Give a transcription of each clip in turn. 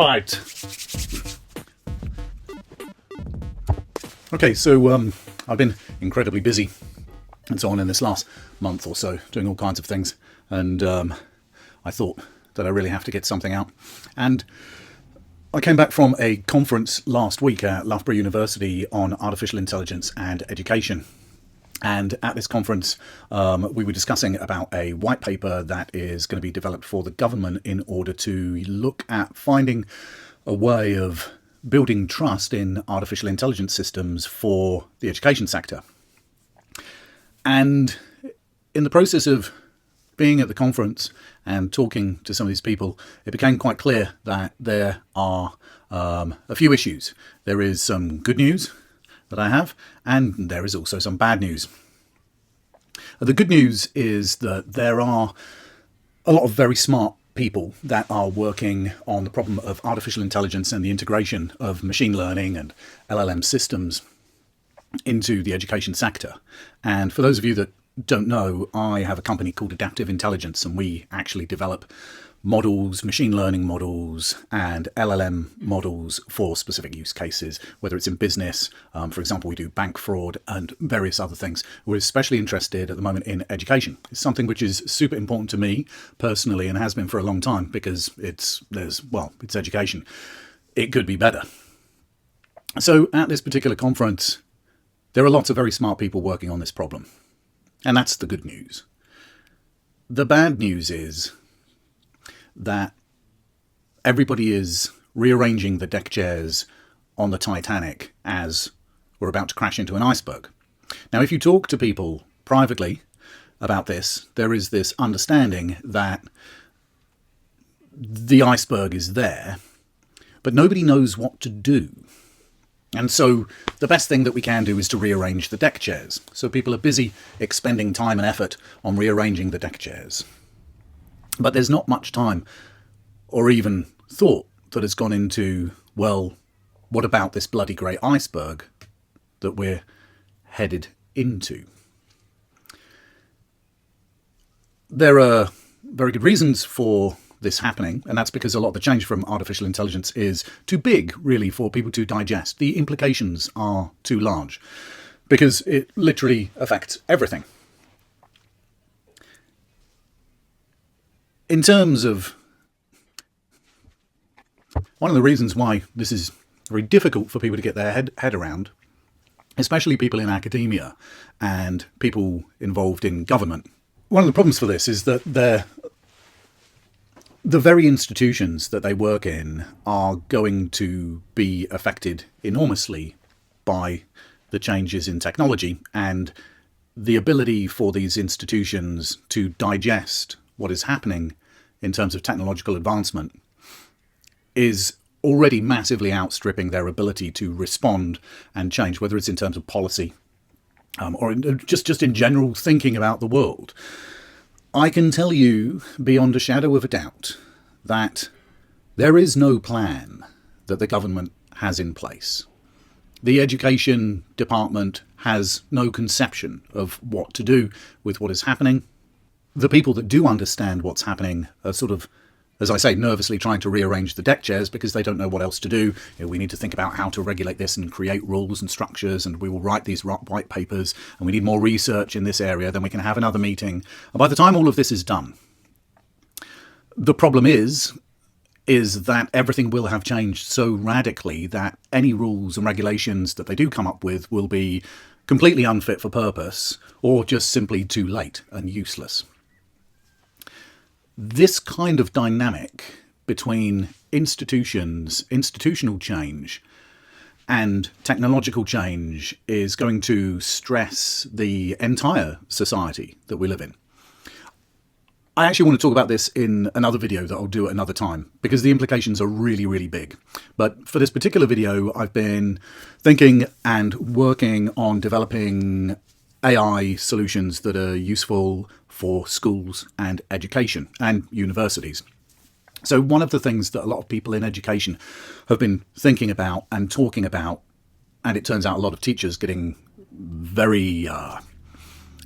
Right. Okay, so I've been incredibly busy and so on in this last month or so, doing all kinds of things, and I thought that I really have to get something out. And I came back from a conference last week at Loughborough University on artificial intelligence and education. And at this conference, we were discussing about a white paper that is going to be developed for the government in order to look at finding a way of building trust in artificial intelligence systems for the education sector. And in the process of being at the conference and talking to some of these people, it became quite clear that there are a few issues. There is some good news that I have, and there is also some bad news. The good news is that there are a lot of very smart people that are working on the problem of artificial intelligence and the integration of machine learning and LLM systems into the education sector. And for those of you that don't know, I have a company called Adaptive Intelligence, and we actually develop models, machine learning models and LLM models for specific use cases, whether it's in business. For example, we do bank fraud and various other things. We're especially interested at the moment in education. It's something which is super important to me personally and has been for a long time, because it's education. It could be better. So at this particular conference, there are lots of very smart people working on this problem. And that's the good news. The bad news is that everybody is rearranging the deck chairs on the Titanic as we're about to crash into an iceberg. Now, if you talk to people privately about this, there is this understanding that the iceberg is there, but nobody knows what to do. And so the best thing that we can do is to rearrange the deck chairs. So people are busy expending time and effort on rearranging the deck chairs. But there's not much time or even thought that has gone into, well, what about this bloody great iceberg that we're headed into? There are very good reasons for this happening, and that's because a lot of the change from artificial intelligence is too big, really, for people to digest. The implications are too large, because it literally affects everything. In terms of one of the reasons why this is very difficult for people to get their head around, especially people in academia and people involved in government, one of the problems for this is that the very institutions that they work in are going to be affected enormously by the changes in technology, and the ability for these institutions to digest what is happening in terms of technological advancement is already massively outstripping their ability to respond and change, whether it's in terms of policy or just in general thinking about the world. I can tell you beyond a shadow of a doubt that there is no plan that the government has in place. The education department has no conception of what to do with what is happening. The people that do understand what's happening are sort of, as I say, nervously trying to rearrange the deck chairs because they don't know what else to do. We need to think about how to regulate this and create rules and structures, and we will write these white papers, and we need more research in this area, then we can have another meeting. And by the time all of this is done, the problem is that everything will have changed so radically that any rules and regulations that they do come up with will be completely unfit for purpose, or just simply too late and useless. This kind of dynamic between institutions, institutional change, and technological change is going to stress the entire society that we live in. I actually want to talk about this in another video that I'll do at another time, because the implications are really, really big. But for this particular video, I've been thinking and working on developing AI solutions that are useful for schools and education and universities. So one of the things that a lot of people in education have been thinking about and talking about, and it turns out a lot of teachers getting very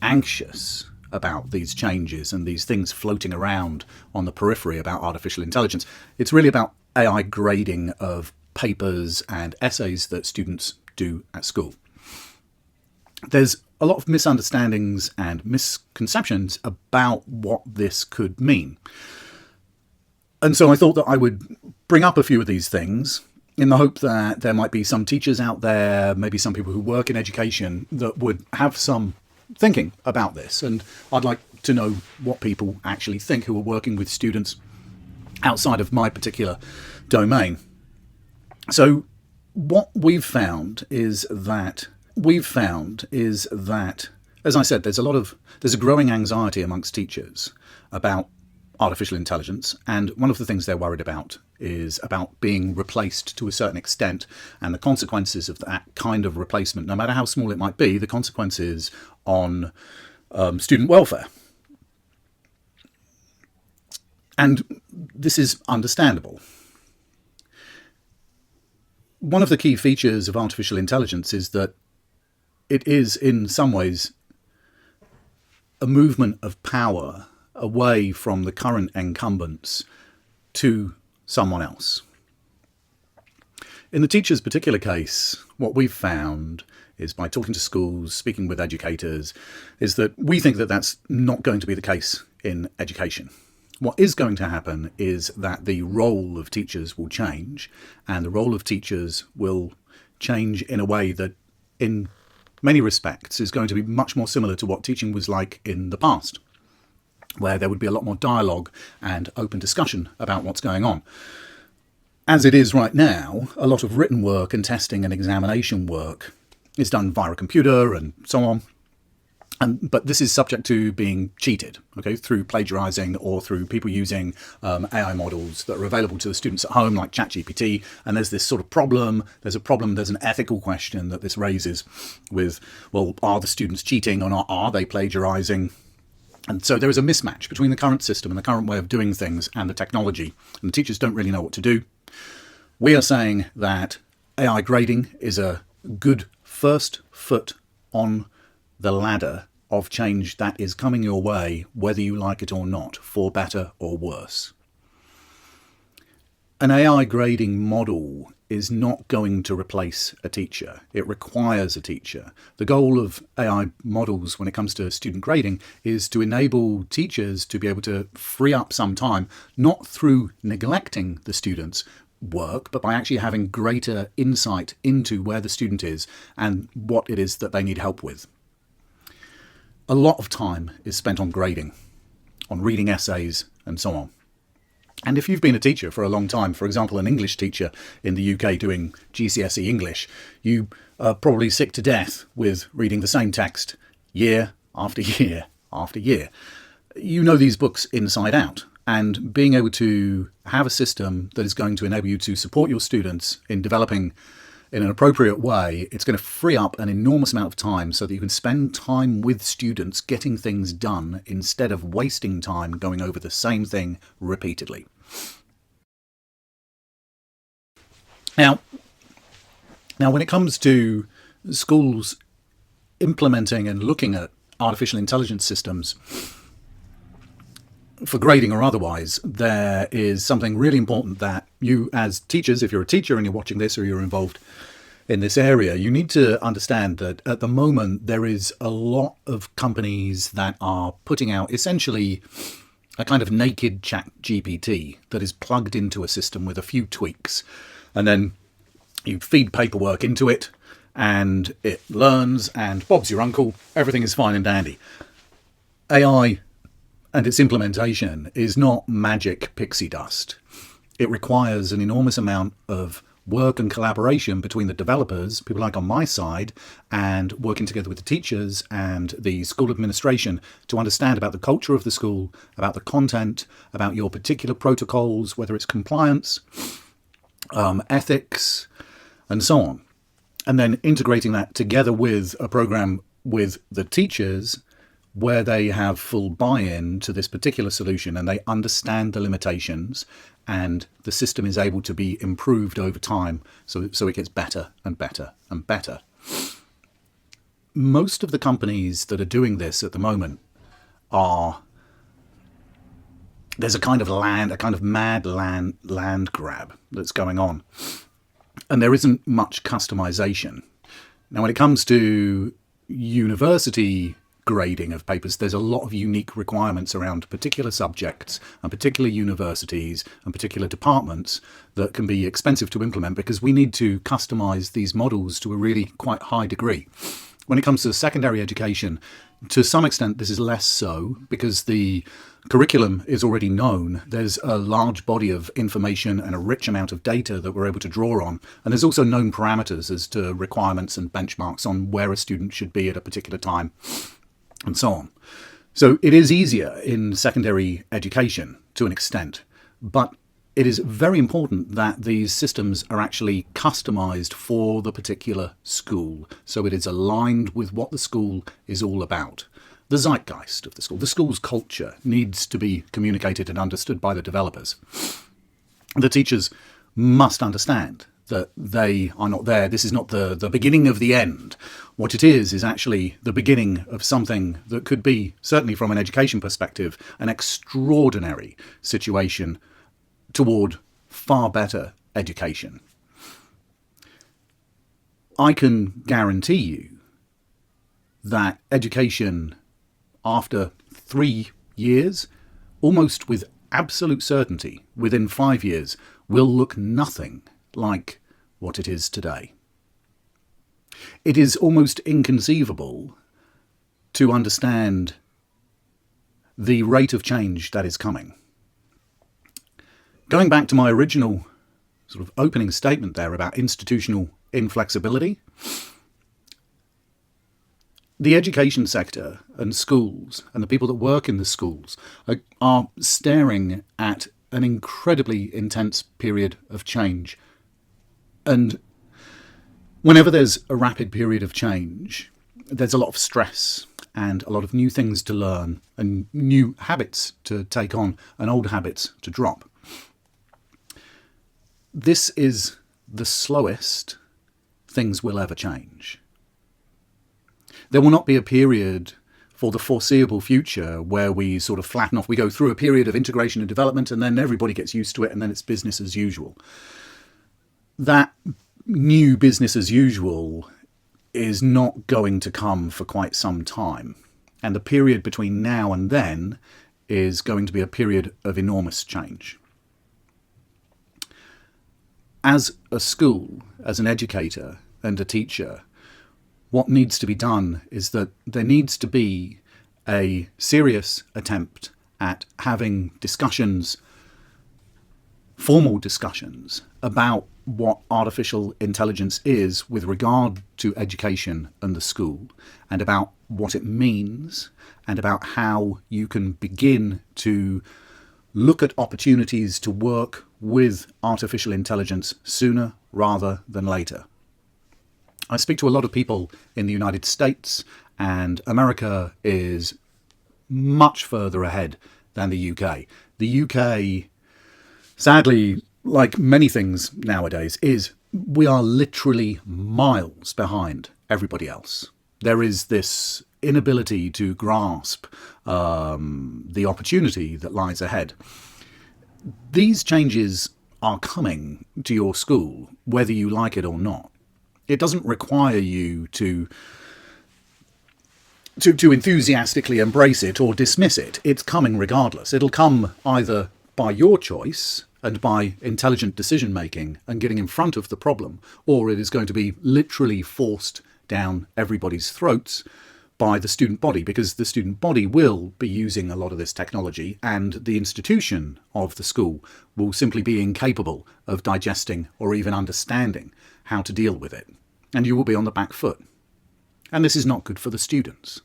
anxious about these changes and these things floating around on the periphery about artificial intelligence. It's really about AI grading of papers and essays that students do at school. There's a lot of misunderstandings and misconceptions about what this could mean. And so I thought that I would bring up a few of these things in the hope that there might be some teachers out there, maybe some people who work in education, that would have some thinking about this. And I'd like to know what people actually think who are working with students outside of my particular domain. So what we've found is that, as I said, there's a growing anxiety amongst teachers about artificial intelligence, and one of the things they're worried about is about being replaced to a certain extent, and the consequences of that kind of replacement, no matter how small it might be, the consequences on student welfare. And this is understandable. One of the key features of artificial intelligence is that it is, in some ways, a movement of power away from the current incumbents to someone else. In the teacher's particular case, what we've found is, by talking to schools, speaking with educators, is that we think that that's not going to be the case in education. What is going to happen is that the role of teachers will change, and the role of teachers will change in a way that, in many respects, is going to be much more similar to what teaching was like in the past, where there would be a lot more dialogue and open discussion about what's going on. As it is right now, a lot of written work and testing and examination work is done via a computer and so on. But this is subject to being cheated, okay, through plagiarizing or through people using AI models that are available to the students at home, like ChatGPT. And there's this sort of problem. There's an ethical question that this raises with, well, are the students cheating or not? Are they plagiarizing? And so there is a mismatch between the current system and the current way of doing things and the technology. And the teachers don't really know what to do. We are saying that AI grading is a good first foot on the ladder of change that is coming your way, whether you like it or not, for better or worse. An AI grading model is not going to replace a teacher. It requires a teacher. The goal of AI models when it comes to student grading is to enable teachers to be able to free up some time, not through neglecting the students' work, but by actually having greater insight into where the student is and what it is that they need help with. A lot of time is spent on grading, on reading essays and so on. And if you've been a teacher for a long time, for example, an English teacher in the UK doing GCSE English, you are probably sick to death with reading the same text year after year after year. You know these books inside out, and being able to have a system that is going to enable you to support your students in developing in an appropriate way, it's going to free up an enormous amount of time so that you can spend time with students getting things done instead of wasting time going over the same thing repeatedly. Now when it comes to schools implementing and looking at artificial intelligence systems for grading or otherwise, there is something really important that you, as teachers, if you're a teacher and you're watching this or you're involved in this area, you need to understand that at the moment there is a lot of companies that are putting out essentially a kind of naked ChatGPT that is plugged into a system with a few tweaks. And then you feed paperwork into it and it learns, and Bob's your uncle, everything is fine and dandy. AI and its implementation is not magic pixie dust. It requires an enormous amount of work and collaboration between the developers, people like on my side, and working together with the teachers and the school administration to understand about the culture of the school, about the content, about your particular protocols, whether it's compliance, ethics, and so on. And then integrating that together with a program with the teachers where they have full buy-in to this particular solution and they understand the limitations, and the system is able to be improved over time so it gets better and better and better. Most of the companies that are doing this at the moment are there's a kind of mad land grab that's going on. And there isn't much customization. Now, when it comes to university grading of papers, there's a lot of unique requirements around particular subjects and particular universities and particular departments that can be expensive to implement because we need to customize these models to a really quite high degree. When it comes to secondary education, to some extent this is less so because the curriculum is already known. There's a large body of information and a rich amount of data that we're able to draw on. And there's also known parameters as to requirements and benchmarks on where a student should be at a particular time and so on. So it is easier in secondary education to an extent, but it is very important that these systems are actually customized for the particular school. So it is aligned with what the school is all about. The zeitgeist of the school's culture needs to be communicated and understood by the developers. The teachers must understand that they are not there. This is not the beginning of the end. What it is actually the beginning of something that could be, certainly from an education perspective, an extraordinary situation toward far better education. I can guarantee you that education after 3 years, almost with absolute certainty, within 5 years, will look nothing like what it is today. It is almost inconceivable to understand the rate of change that is coming. Going back to my original sort of opening statement there about institutional inflexibility, the education sector and schools and the people that work in the schools are staring at an incredibly intense period of change. And whenever there's a rapid period of change, there's a lot of stress and a lot of new things to learn and new habits to take on and old habits to drop. This is the slowest things will ever change. There will not be a period for the foreseeable future where we sort of flatten off. We go through a period of integration and development and then everybody gets used to it and then it's business as usual. That new business as usual is not going to come for quite some time. And the period between now and then is going to be a period of enormous change. As a school, as an educator and a teacher, what needs to be done is that there needs to be a serious attempt at having discussions, formal discussions, about what artificial intelligence is with regard to education and the school, and about what it means, and about how you can begin to look at opportunities to work with artificial intelligence sooner rather than later. I speak to a lot of people in the United States, and America is much further ahead than the UK. The UK, sadly, like many things nowadays, we are literally miles behind everybody else. There is this inability to grasp the opportunity that lies ahead. These changes are coming to your school, whether you like it or not. It doesn't require you to enthusiastically embrace it or dismiss it. It's coming regardless. It'll come either by your choice and by intelligent decision making and getting in front of the problem, or it is going to be literally forced down everybody's throats by the student body, because the student body will be using a lot of this technology and the institution of the school will simply be incapable of digesting or even understanding how to deal with it. And you will be on the back foot. And this is not good for the students.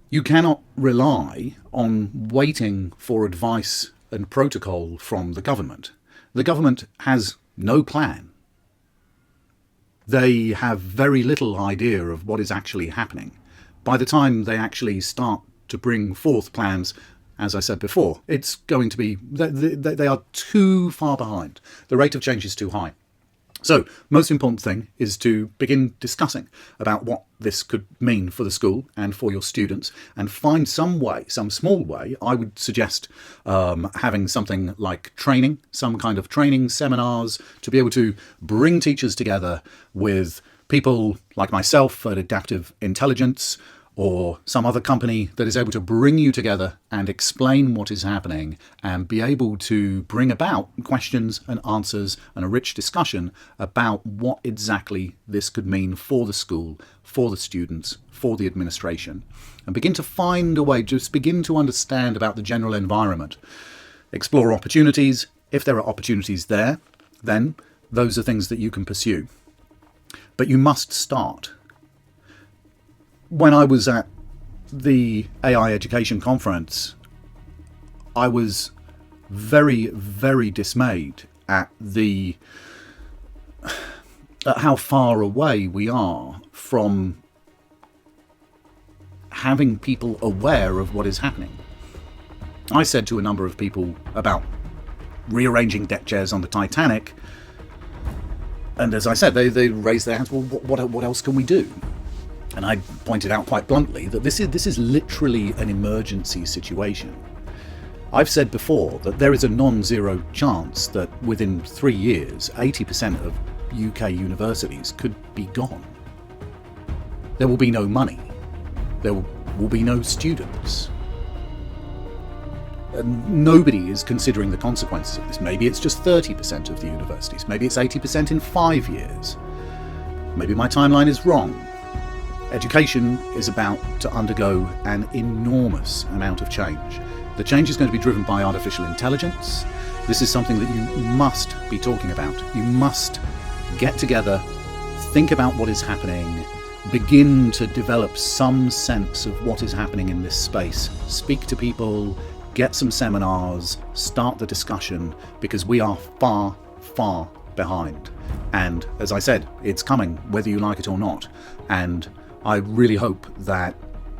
You cannot rely on waiting for advice and protocol from the government. The government has no plan. They have very little idea of what is actually happening. By the time they actually start to bring forth plans, as I said before, it's going to be, they are too far behind. The rate of change is too high. So, most important thing is to begin discussing about what this could mean for the school and for your students, and find some way, some small way. I would suggest having something like training, some kind of training seminars, to be able to bring teachers together with people like myself at Adaptive Intelligence, or some other company that is able to bring you together and explain what is happening and be able to bring about questions and answers and a rich discussion about what exactly this could mean for the school, for the students, for the administration, and begin to find a way, just begin to understand about the general environment. Explore opportunities. If there are opportunities there, then those are things that you can pursue. But you must start. When I was at the AI Education Conference, I was very, very dismayed at how far away we are from having people aware of what is happening. I said to a number of people about rearranging deck chairs on the Titanic, and as I said, they raised their hands. Well, what else can we do? And I pointed out quite bluntly that this is literally an emergency situation. I've said before that there is a non-zero chance that within 3 years, 80% of UK universities could be gone. There will be no money. There will be no students. And nobody is considering the consequences of this. Maybe it's just 30% of the universities. Maybe it's 80% in 5 years. Maybe my timeline is wrong. Education is about to undergo an enormous amount of change. The change is going to be driven by artificial intelligence. This is something that you must be talking about. You must get together, think about what is happening, begin to develop some sense of what is happening in this space. Speak to people, get some seminars, start the discussion, because we are far, far behind. And as I said, it's coming, whether you like it or not. And I really hope that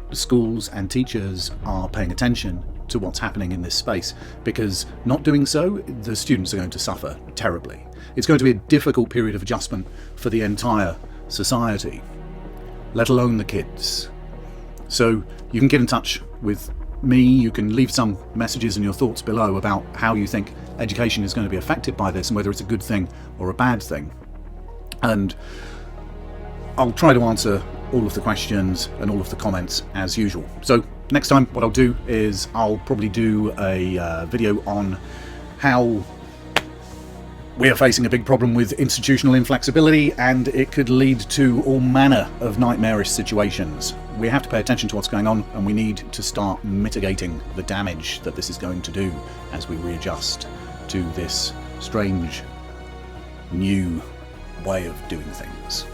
schools and teachers are paying attention to what's happening in this space, because not doing so, the students are going to suffer terribly. It's going to be a difficult period of adjustment for the entire society, let alone the kids. So you can get in touch with me, you can leave some messages and your thoughts below about how you think education is going to be affected by this and whether it's a good thing or a bad thing. And I'll try to answer all of the questions and all of the comments as usual. So next time what I'll do is I'll probably do a video on how we are facing a big problem with institutional inflexibility, and it could lead to all manner of nightmarish situations. We have to pay attention to what's going on, and we need to start mitigating the damage that this is going to do as we readjust to this strange new way of doing things.